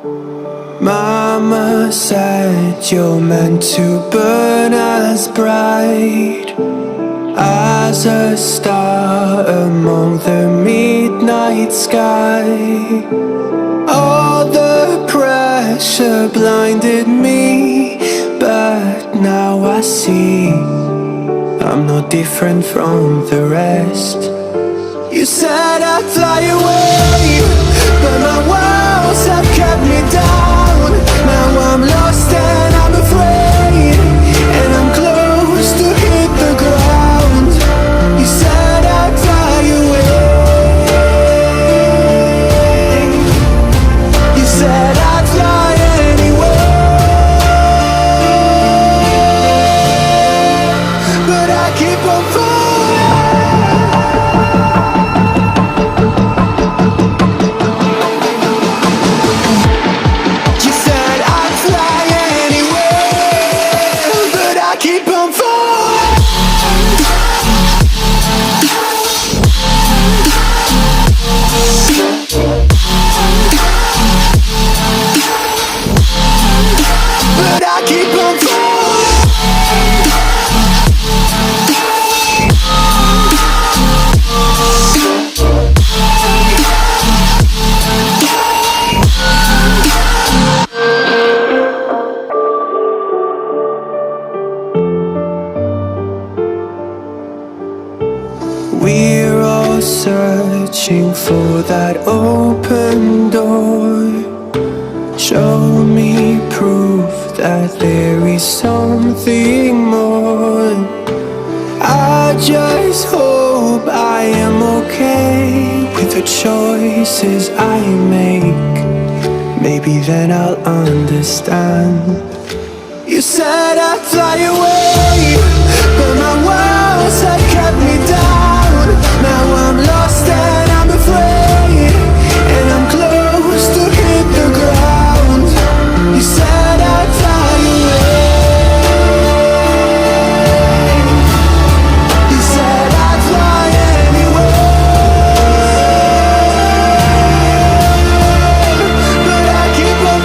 Mama said you're meant to burn as bright as a star among the midnight sky. All the pressure blinded me, but now I see I'm no different from the rest. You said I'd fly away, but my walls have kept me down. Now I'm lost and I'm afraid, and I'm close to hit the ground. You said I'd fly away. You said I'd fly anyway, but I keep on searching for that open door. Show me proof that there is something more. I just hope I am okay with the choices I make. Maybe then I'll understand. You said I'd fly away, but my walls have kept me down. Now I'm lost and I'm afraid, and I'm close to hit the ground. You said I'd fly away. You said I'd fly anyway, but I keep on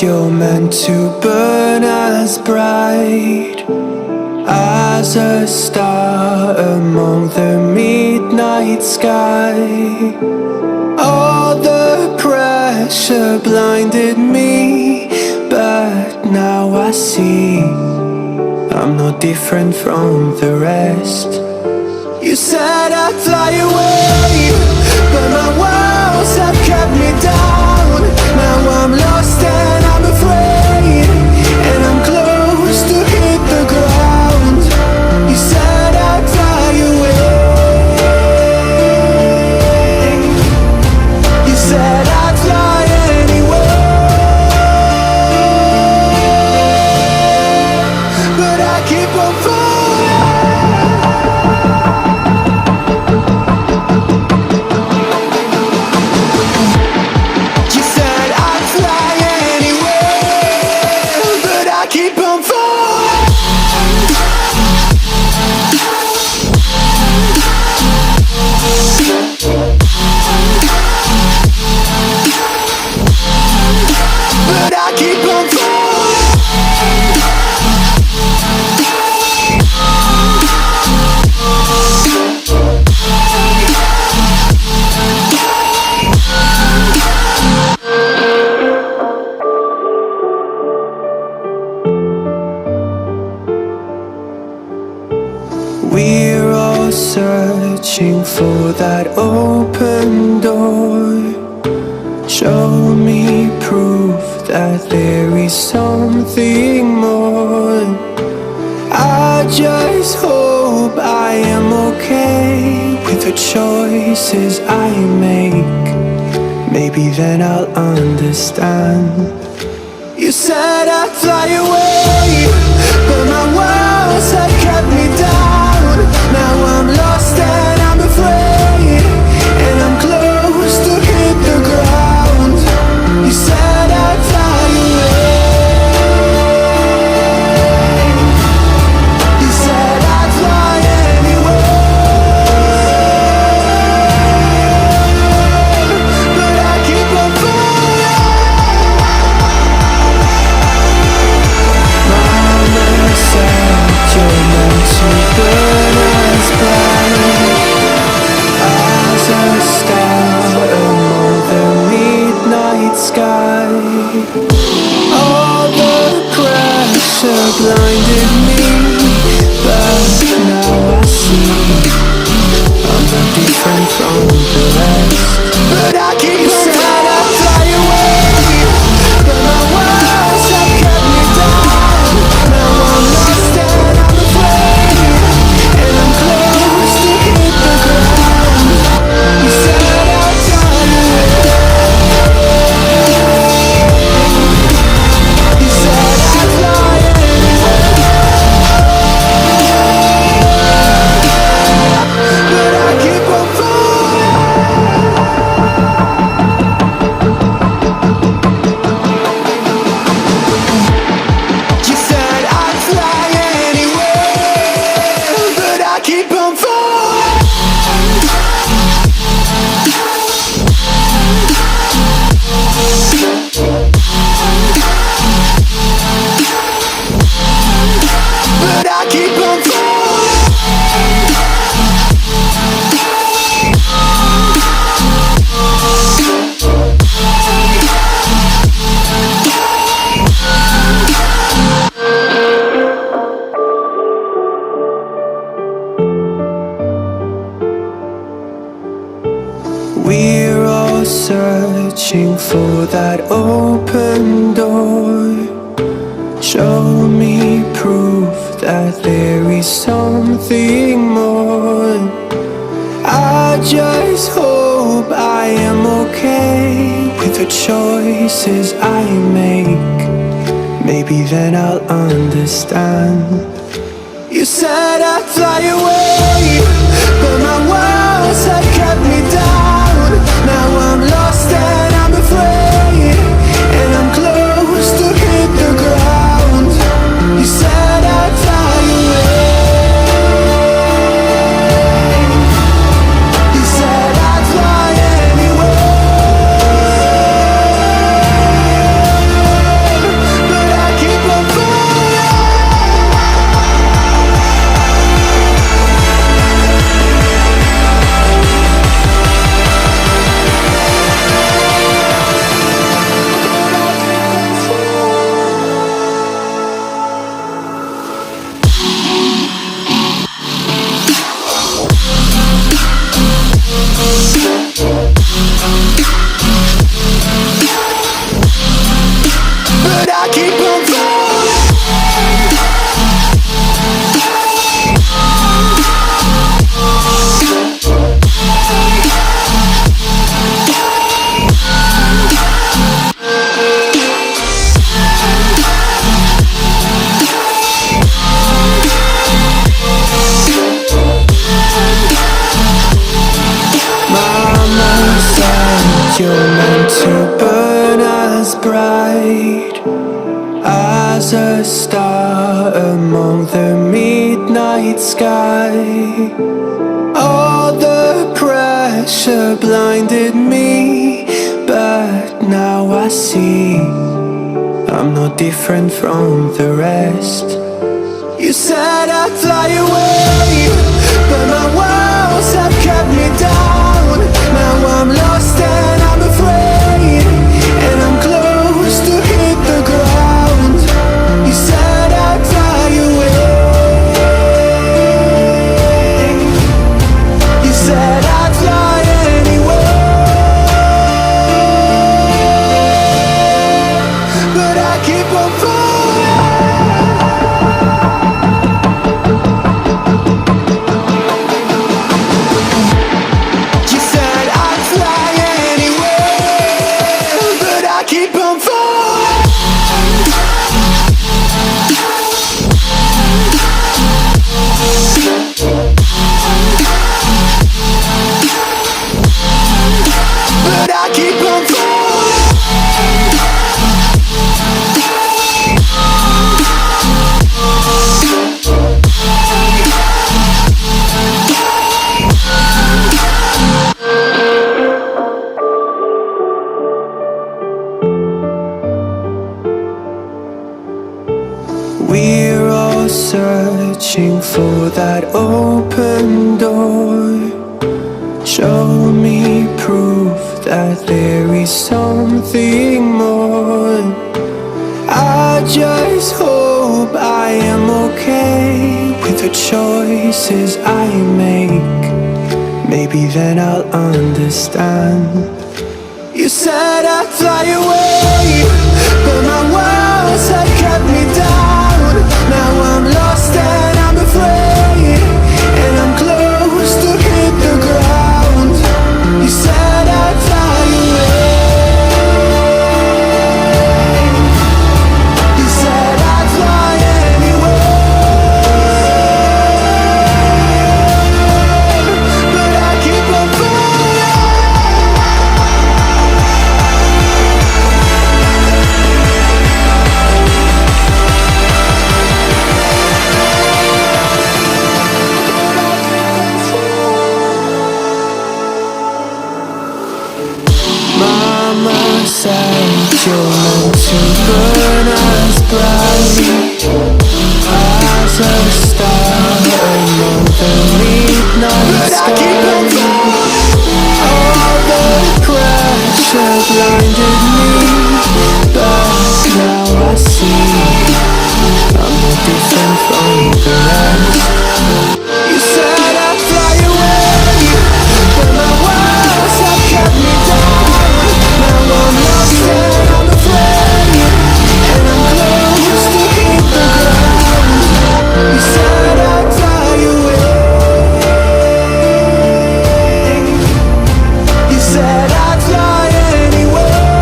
you're meant to burn as bright as a star among the midnight sky. All the pressure blinded me, but now I see I'm no different from the rest. You said I'd fly away, but my walls have kept me down. Now I'm lost and I'm afraid, and I'm close to hit the ground. You said I'd fly away. You said I'd fly anyway, but I keep on falling. for that open door. Show me proof that there is something more. I just hope I am okay with the choices I make. Maybe then I'll understand. You said I'd fly away, but my words have kept me down. Now I'm lost and I'm afraid, and I'm close to hit the ground. You said I'd fly away. You said I'd fly anywhere, but I keep on falling. Mama said you're meant to burn as bright as a star among the midnight sky. All the pressure blinded me, but now I see I'm not different from the rest. But I keep saying I'll fly away, but my words have kept me down. Now I'm lost and I'm afraid, and I'm close to hit the ground. You said I'd fly away. You said I'd fly anywhere, but I keep on falling. You said I'd fly anywhere, but I keep on falling. But I keep on falling. We're all searching for that open door. Show me proof that there is something more. I just hope I am okay with the choices I make. Maybe then I'll understand. You said I'd fly away, but my words have kept me down. Now I'm lost and I'm afraid, and I'm close to hit the ground. You said I'd fly away. You said I'd fly anywhere, but I keep on falling. But I keep on falling. Mama said you're meant to burn as bright as a star among the midnight sky. All the pressure blinded me, but now I see I'm not different from the rest. You said I'd fly away, but my words have kept me down. Now I'm lost and I'm afraid, and I'm close to hit the ground. You said I'd fly away. You said on falling. You said I'd fly anywhere, but I keep on falling. But I keep on falling. We're all searching for that open door. Show me proof that there is something more. I just hope I am okay with the choices I make. Maybe then I'll understand. You said I'd fly away, but my walls have kept me down. Now I'm lost and I'm afraid, and I'm close to hit the ground. You said I'd fly away. You said I'd fly anywhere, but I keep on falling. Mama said you're meant to burn as bright as a star among the midnight sky. All the pressure blinded me, but now I see I'm no different from the rest. You said I'd fly away, but my walls have kept me down. Now I'm lost and I'm afraid, and I'm close to hit the ground. You said I'd fly away. You said I'd fly anywhere,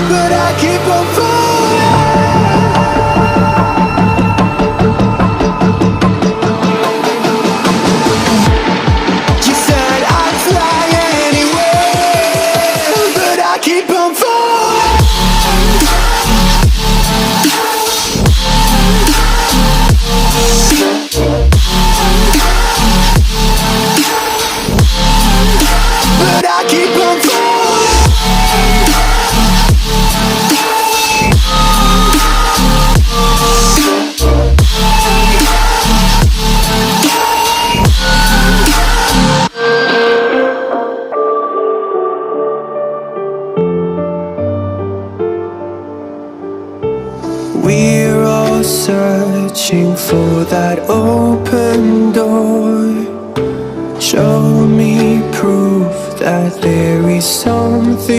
but I keep on falling. You said I'd fly anywhere, but I keep on falling. But I keep on falling. We're all searching for that open door. Show me proof that there is something